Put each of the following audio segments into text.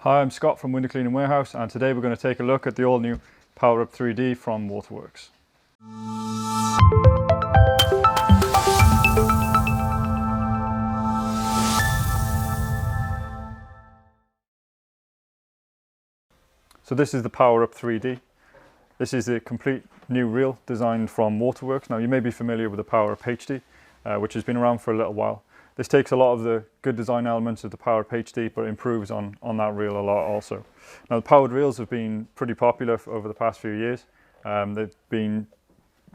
Hi, I'm Scott from Window Cleaning Warehouse, and today we're going to take a look at the all-new PowerUP 3D from Waterworks. So this is the PowerUP 3D. This is a complete new reel designed from Waterworks. Now you may be familiar with the PowerUP HD, which has been around for a little while. This takes a lot of the good design elements of the PowerUP HD, but improves on that reel a lot also. Now the powered reels have been pretty popular over the past few years. They've been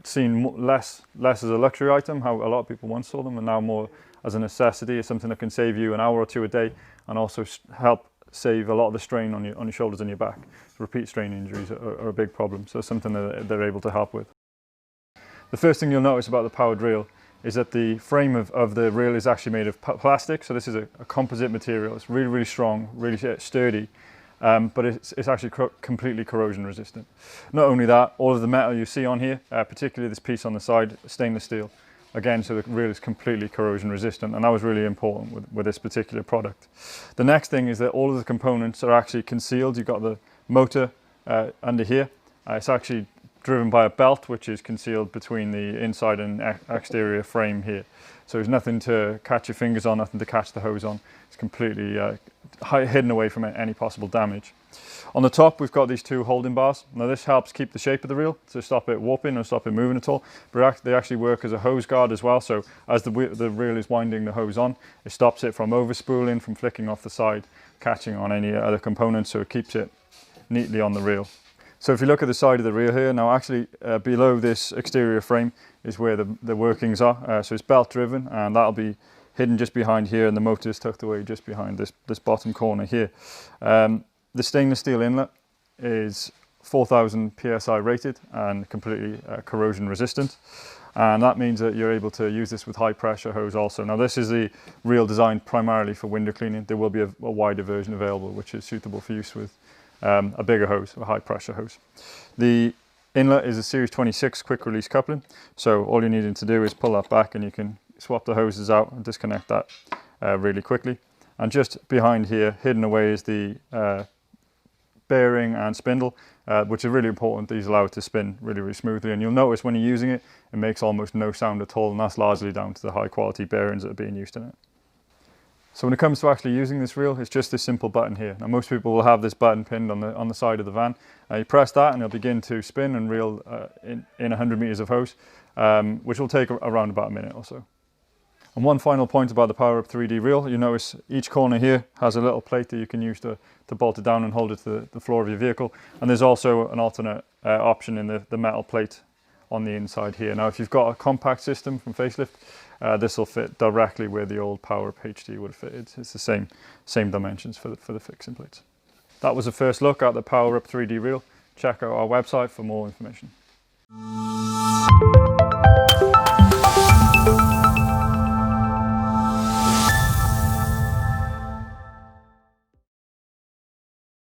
seen less as a luxury item, how a lot of people once saw them, and now more as a necessity. It's something that can save you an hour or two a day, and also help save a lot of the strain on your shoulders and your back. Repeat strain injuries are a big problem, so it's something that they're able to help with. The first thing you'll notice about the powered reel is that the frame of the reel is actually made of plastic. So this is a composite material. It's really strong, really sturdy, but it's actually completely corrosion resistant. Not only that, all of the metal you see on here, particularly this piece on the side, stainless steel. Again, so the reel is completely corrosion resistant, and that was really important with this particular product. The next thing is that all of the components are actually concealed. You've got the motor under here. It's actually driven by a belt which is concealed between the inside and exterior frame here. So there's nothing to catch your fingers on, nothing to catch the hose on. It's completely hidden away from any possible damage. On the top we've got these two holding bars. Now this helps keep the shape of the reel to stop it warping or stop it moving at all. But they actually work as a hose guard as well, so as the reel is winding the hose on, it stops it from overspooling, from flicking off the side, catching on any other components, so it keeps it neatly on the reel. So if you look at the side of the reel here, now actually below this exterior frame is where the workings are. So it's belt driven, and that'll be hidden just behind here, and the motor is tucked away just behind this bottom corner here. The stainless steel inlet is 4,000 PSI rated and completely corrosion resistant. And that means that you're able to use this with high pressure hose also. Now this is the reel designed primarily for window cleaning. There will be a wider version available which is suitable for use with a bigger hose, a high pressure hose. The inlet is a Series 26 quick release coupling, so all you're needing to do is pull that back and you can swap the hoses out and disconnect that really quickly. And just behind here, hidden away, is the bearing and spindle, which are really important. These allow it to spin really smoothly, and you'll notice when you're using it, it makes almost no sound at all, and that's largely down to the high quality bearings that are being used in it. So when it comes to actually using this reel, it's just this simple button here. Now most people will have this button pinned on the side of the van. You press that and it'll begin to spin and reel in 100 meters of hose, which will take around about a minute or so. And one final point about the PowerUP 3D reel, you notice each corner here has a little plate that you can use to bolt it down and hold it to the floor of your vehicle. And there's also an alternate option in the metal plate on the inside here. Now if you've got a compact system from Facelift, this will fit directly where the old PowerUP HD would fit. It's the same dimensions for the fixing plates. That was a first look at the PowerUP 3D reel. Check out our website for more information.